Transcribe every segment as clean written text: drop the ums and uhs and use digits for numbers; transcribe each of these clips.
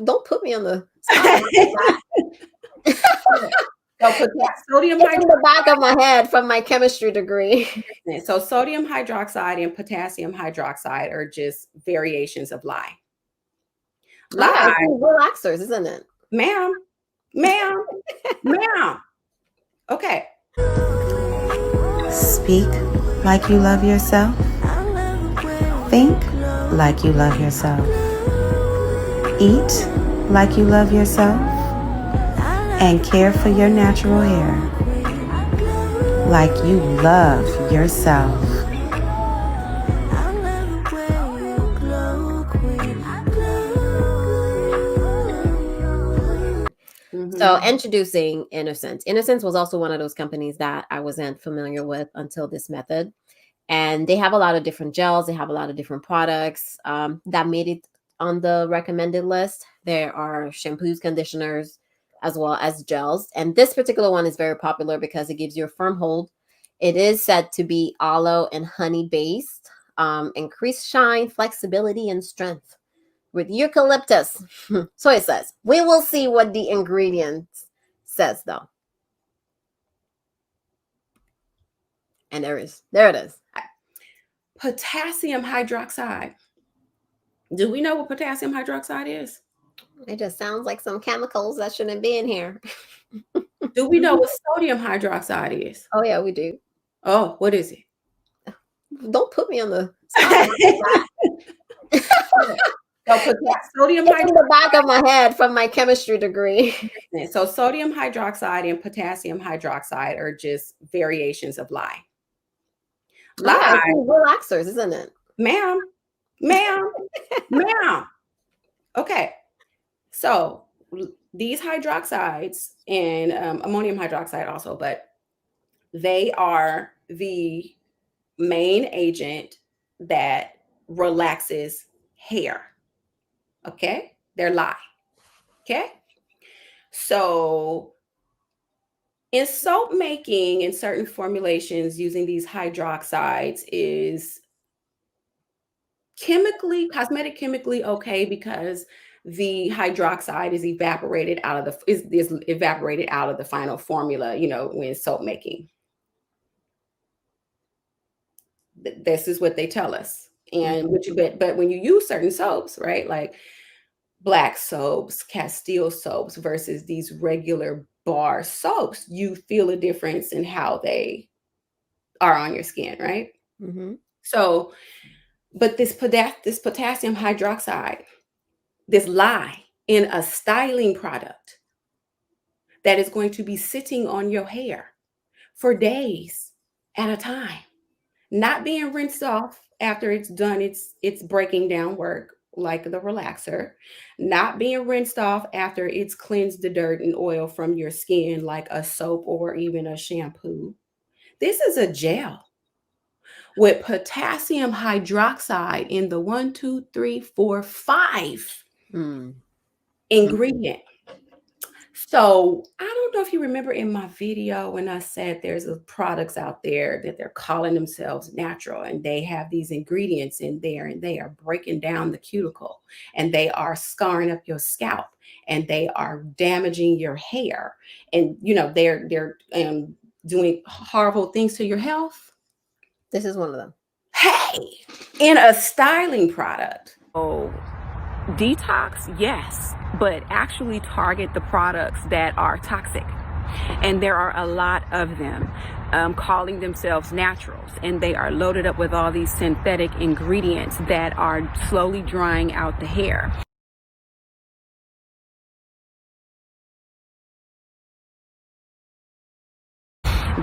Don't put me on the spot. So sodium It's in the back of my head from my chemistry degree. So sodium hydroxide and potassium hydroxide are just variations of lye. Lye, relaxers, isn't it? Ma'am. Okay. Speak like you love yourself. Think like you love yourself. Eat like you love yourself. And care for your natural hair like you love yourself. So introducing Innersense. Innersense was also one of those companies that I wasn't familiar with until this method. And they have a lot of different gels. They have a lot of different products that made it on the recommended list. There are shampoos, conditioners, as well as gels. And this particular one is very popular because it gives you a firm hold. It is said to be aloe and honey based, increased shine, flexibility, and strength with eucalyptus. So it says. We will see what the ingredients says though. And there it is. Potassium hydroxide. Do we know what potassium hydroxide is? It just sounds like some chemicals that shouldn't be in here. Do we know what sodium hydroxide is? Oh, yeah, we do. Oh, what is it? Don't put me on the spot. Sodium hydroxide in the back of my head from my chemistry degree. So sodium hydroxide and potassium hydroxide are just variations of lye. Lye, relaxers, isn't it? Ma'am. Okay. So these hydroxides and ammonium hydroxide also, but they are the main agent that relaxes hair. Okay? They're lye. Okay? So in soap making and certain formulations, using these hydroxides is cosmetic chemically okay because the hydroxide is evaporated out of the final formula, when soap making. This is what they tell us. And but when you use certain soaps, right, like black soaps, Castile soaps versus these regular bar soaps, you feel a difference in how they are on your skin, right? So, but this potassium hydroxide, this lye in a styling product that is going to be sitting on your hair for days at a time, not being rinsed off after it's done its breaking down work like the relaxer, not being rinsed off after it's cleansed the dirt and oil from your skin like a soap or even a shampoo. This is a gel with potassium hydroxide in the 1, 2, 3, 4, 5 ingredient. So I don't know if you remember in my video when I said there's products out there that they're calling themselves natural and they have these ingredients in there and they are breaking down the cuticle and they are scarring up your scalp and they are damaging your hair and they're doing horrible things to your health. This is one of them. Hey, in a styling product. Oh, detox, yes, but actually target the products that are toxic. And there are a lot of them calling themselves naturals, and they are loaded up with all these synthetic ingredients that are slowly drying out the hair.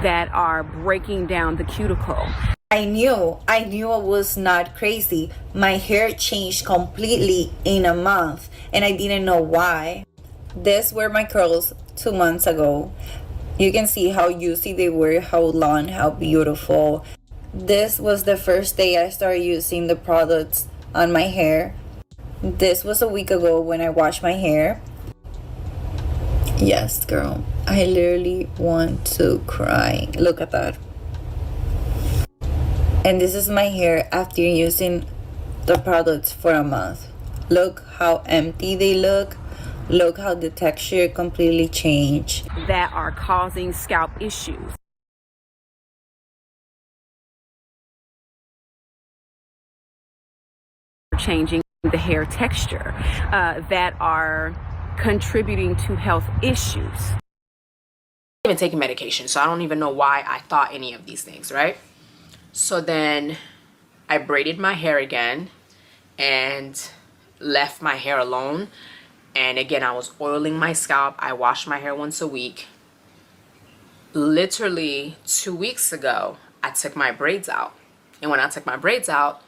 That are breaking down the cuticle. I knew I was not crazy. My hair changed completely in a month and I didn't know why. These were my curls 2 months ago. You can see how juicy they were, how long, how beautiful. This was the first day I started using the products on my hair. This was a week ago when I washed my hair. Yes, girl, I literally want to cry. Look at that. And this is my hair after using the products for a month. Look how empty they look. Look how the texture completely changed. that are causing scalp issues. Changing the hair texture, that are contributing to health issues. Even taking medication, so I don't even know why I thought any of these things, right? So then I braided my hair again and left my hair alone. And again, I was oiling my scalp. I wash my hair once a week. Literally 2 weeks ago, I took my braids out. And when I took my braids out,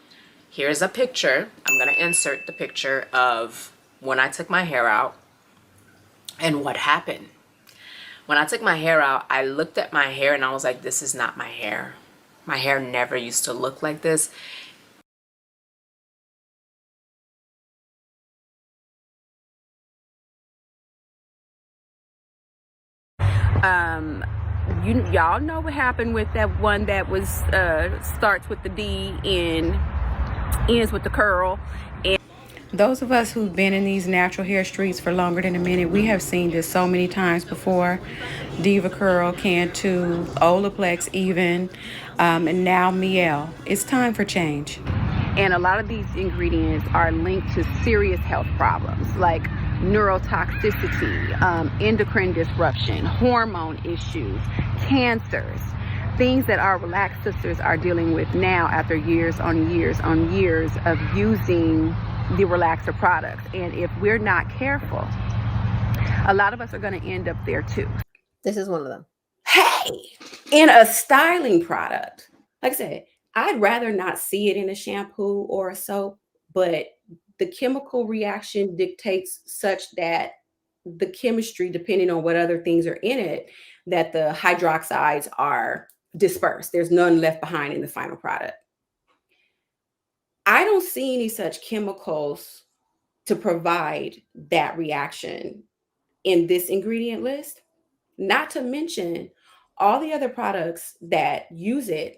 here's a picture. I'm going to insert the picture of when I took my hair out and what happened. When I took my hair out, I looked at my hair and I was like, this is not my hair. My hair never used to look like this. Y'all know what happened with that one that was starts with the D and ends with the curl. And those of us who've been in these natural hair streets for longer than a minute, we have seen this so many times before. Diva Curl, Cantu, Olaplex even, and now Miel. It's time for change. And a lot of these ingredients are linked to serious health problems like neurotoxicity, endocrine disruption, hormone issues, cancers, things that our Relax sisters are dealing with now after years on years on years of using the relaxer products. And if we're not careful, a lot of us are going to end up there too. This is one of them. Hey, in a styling product, like I said, I'd rather not see it in a shampoo or a soap, but the chemical reaction dictates such that the chemistry, depending on what other things are in it, that the hydroxides are dispersed. There's none left behind in the final product. I don't see any such chemicals to provide that reaction in this ingredient list, not to mention all the other products that use it.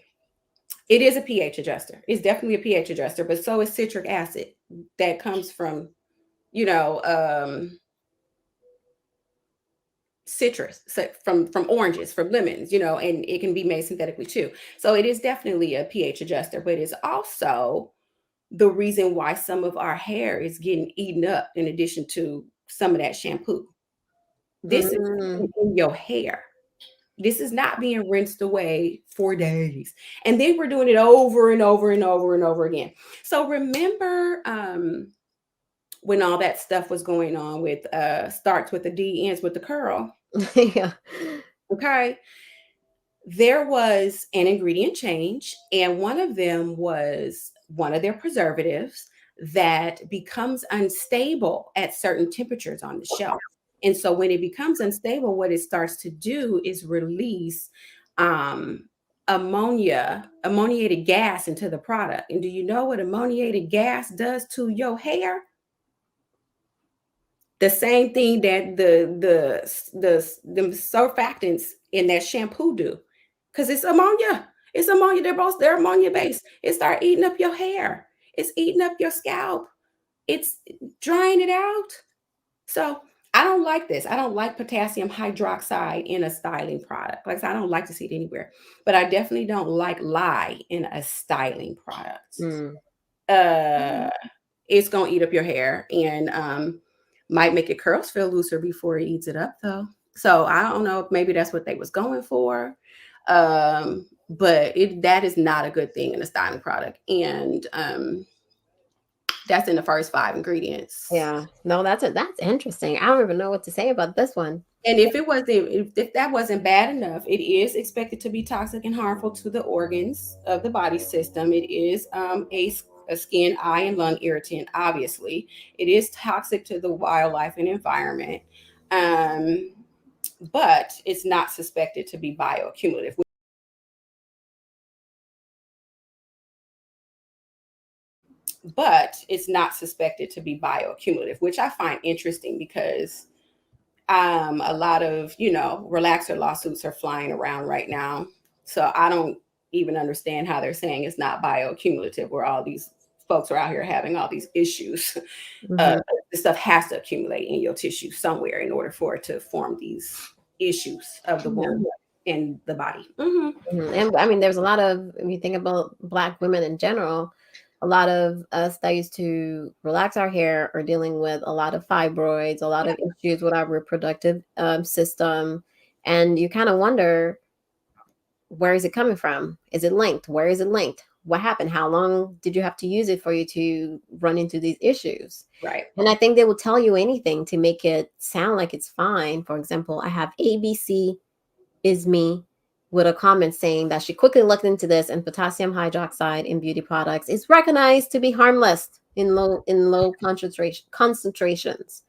It is a pH adjuster. It's definitely a pH adjuster, but so is citric acid that comes from, citrus, so from oranges, from lemons, and it can be made synthetically too. So it is definitely a pH adjuster, but it's also the reason why some of our hair is getting eaten up in addition to some of that shampoo. This is in your hair. This is not being rinsed away for days. And then we're doing it over and over and over and over again. So remember when all that stuff was going on with starts with the D, ends with the curl. Yeah. Okay. There was an ingredient change, and one of them was one of their preservatives that becomes unstable at certain temperatures on the shelf. And so when it becomes unstable, what it starts to do is release ammoniated gas into the product. And do you know what ammoniated gas does to your hair? The same thing that the surfactants in that shampoo do, because it's ammonia. It's ammonia. They're ammonia based. It start eating up your hair. It's eating up your scalp. It's drying it out. So I don't like this. I don't like potassium hydroxide in a styling product. Like I said, I don't like to see it anywhere. But I definitely don't like lye in a styling product. It's gonna eat up your hair and might make your curls feel looser before it eats it up though. So I don't know if maybe that's what they was going for. But that is not a good thing in a styling product. And that's in the first 5 ingredients. Yeah. No, that's interesting. I don't even know what to say about this one. And if that wasn't bad enough, it is expected to be toxic and harmful to the organs of the body system. It is a skin, eye, and lung irritant, obviously. It is toxic to the wildlife and environment. But it's not suspected to be bioaccumulative. Which I find interesting because a lot of, relaxer lawsuits are flying around right now. So I don't even understand how they're saying it's not bioaccumulative, where all these folks are out here having all these issues this stuff has to accumulate in your tissue somewhere in order for it to form these issues of the womb and the body. And I mean, there's a lot of, if you think about Black women in general, a lot of us that used to relax our hair are dealing with a lot of fibroids, a lot of issues with our reproductive system. And you kind of wonder, where is it coming from? Is it linked? Where is it linked? What happened? How long did you have to use it for you to run into these issues? Right. And I think they will tell you anything to make it sound like it's fine. For example, I have ABC is me with a comment saying that she quickly looked into this, and potassium hydroxide in beauty products is recognized to be harmless in low concentrations.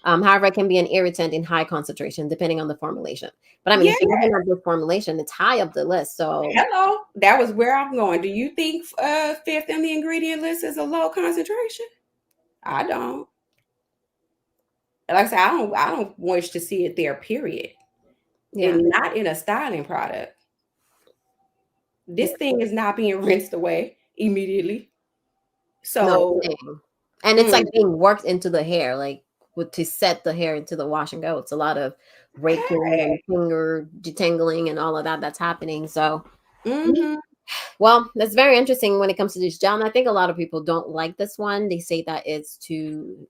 However, it can be an irritant in high concentration depending on the formulation. But I mean, if you're looking at the formulation, it's high up the list. So hello, that was where I'm going. Do you think fifth in the ingredient list is a low concentration? I don't. Like I said, I don't wish to see it there, period. And not in a styling product. This thing is not being rinsed away immediately. So and it's like being worked into the hair, like to set the hair into the wash and go. It's a lot of raking and finger detangling and all of that that's happening. So well, that's very interesting when it comes to this gel. And I think a lot of people don't like this one. They say that it's too,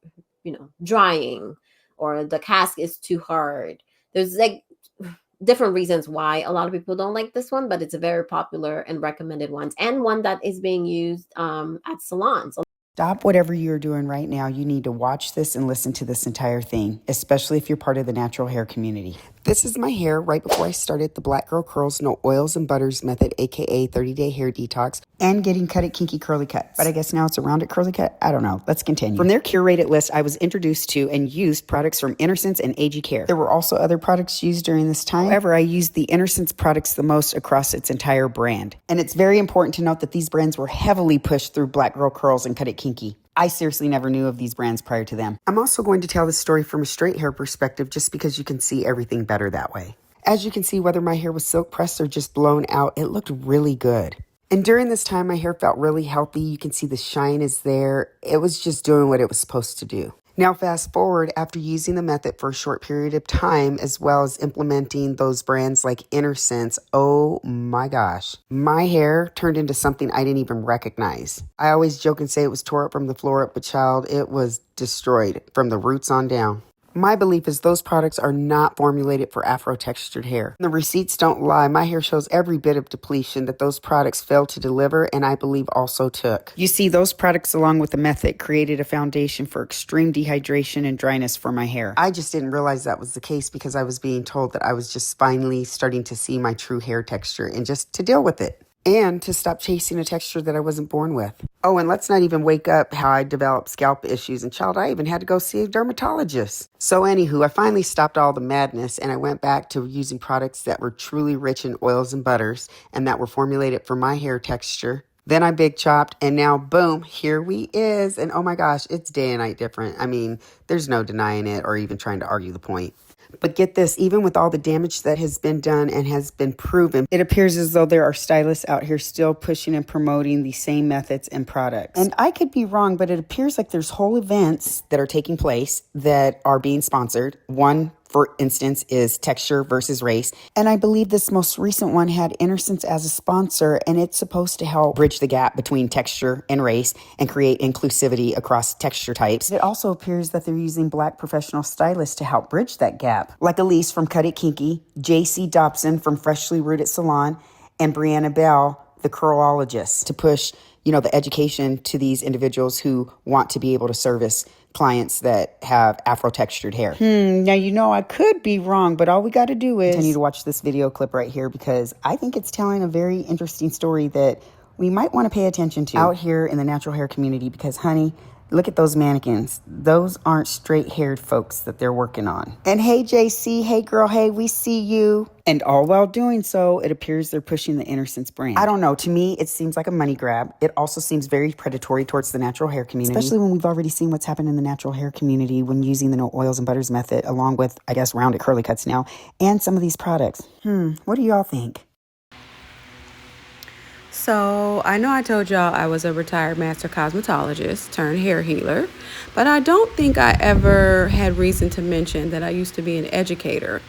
drying, or the cask is too hard. There's like different reasons why a lot of people don't like this one, but it's a very popular and recommended one, and one that is being used at salons. Stop whatever you're doing right now. You need to watch this and listen to this entire thing, especially if you're part of the natural hair community. This is my hair right before I started the Black Girl Curls No Oils and Butters method, aka 30-day hair detox, and getting cut it kinky curly cuts. But I guess now it's a rounded curly cut. I don't know. Let's continue. From their curated list, I was introduced to and used products from Innersense and AG Care. There were also other products used during this time. However, I used the Innersense products the most across its entire brand. And it's very important to note that these brands were heavily pushed through Black Girl Curls and Cut It Kinky. I seriously never knew of these brands prior to them. I'm also going to tell this story from a straight hair perspective just because you can see everything better that way. As you can see, whether my hair was silk pressed or just blown out, it looked really good. And during this time, my hair felt really healthy. You can see the shine is there. It was just doing what it was supposed to do. Now, fast forward, after using the method for a short period of time, as well as implementing those brands like Innersense, oh my gosh, my hair turned into something I didn't even recognize. I always joke and say it was tore up from the floor up, but child, it was destroyed from the roots on down. My belief is those products are not formulated for Afro-textured hair. The receipts don't lie. My hair shows every bit of depletion that those products failed to deliver, and I believe also took. You see, those products along with the method created a foundation for extreme dehydration and dryness for my hair. I just didn't realize that was the case because I was being told that I was just finally starting to see my true hair texture and just to deal with it. And to stop chasing a texture that I wasn't born with. Oh, and let's not even wake up how I developed scalp issues. And child, I even had to go see a dermatologist. So anywho, I finally stopped all the madness and I went back to using products that were truly rich in oils and butters and that were formulated for my hair texture. Then I big chopped and now boom, here we is. And oh my gosh, it's day and night different. I mean, there's no denying it or even trying to argue the point. But get this, even with all the damage that has been done and has been proven, it appears as though there are stylists out here still pushing and promoting the same methods and products. And I could be wrong, but it appears like there's whole events that are taking place that are being sponsored. One, for instance, is texture versus race. And I believe this most recent one had Innersense as a sponsor, and it's supposed to help bridge the gap between texture and race and create inclusivity across texture types. It also appears that they're using Black professional stylists to help bridge that gap, like Elise from Cut It Kinky, JC Dobson from Freshly Rooted Salon, and Brianna Bell, the curlologist, to push, the education to these individuals who want to be able to service clients that have Afro-textured hair. Now, I could be wrong, but all we got to do is continue to watch this video clip right here because I think it's telling a very interesting story that we might want to pay attention to out here in the natural hair community because, honey, look at those mannequins. Those aren't straight-haired folks that they're working on. And hey, JC, hey, girl, hey, we see you. And all while doing so, it appears they're pushing the Innersense brand. I don't know. To me, it seems like a money grab. It also seems very predatory towards the natural hair community, especially when we've already seen what's happened in the natural hair community when using the no oils and butters method, along with, I guess, rounded curly cuts now, and some of these products. What do y'all think? So I know I told y'all I was a retired master cosmetologist turned hair healer, but I don't think I ever had reason to mention that I used to be an educator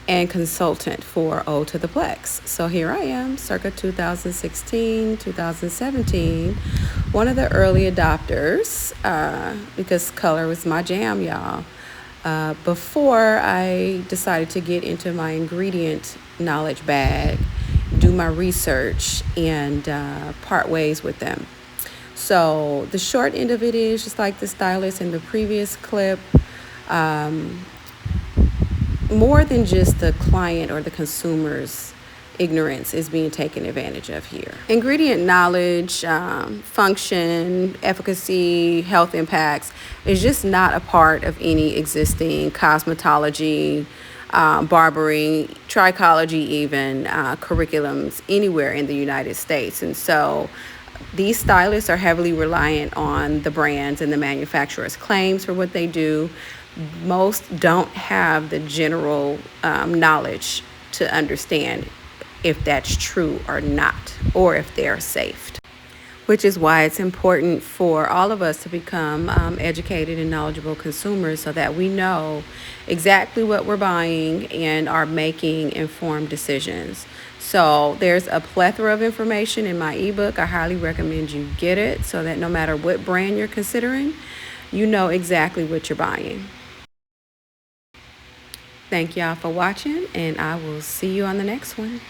and consultant for O to the Plex. So here I am, circa 2016, 2017, one of the early adopters, because color was my jam, y'all. Before I decided to get into my ingredient knowledge bag, do my research, and part ways with them. So the short end of it is, just like the stylist in the previous clip, more than just the client or the consumer's ignorance is being taken advantage of here. Ingredient knowledge, function, efficacy, health impacts is just not a part of any existing cosmetology, barbering, trichology even, curriculums anywhere in the United States. And so these stylists are heavily reliant on the brands and the manufacturer's claims for what they do. Most don't have the general knowledge to understand if that's true or not, or if they're safe. Which is why it's important for all of us to become educated and knowledgeable consumers, so that we know exactly what we're buying and are making informed decisions. So there's a plethora of information in my ebook. I highly recommend you get it, so that no matter what brand you're considering, you know exactly what you're buying. Thank y'all for watching, and I will see you on the next one.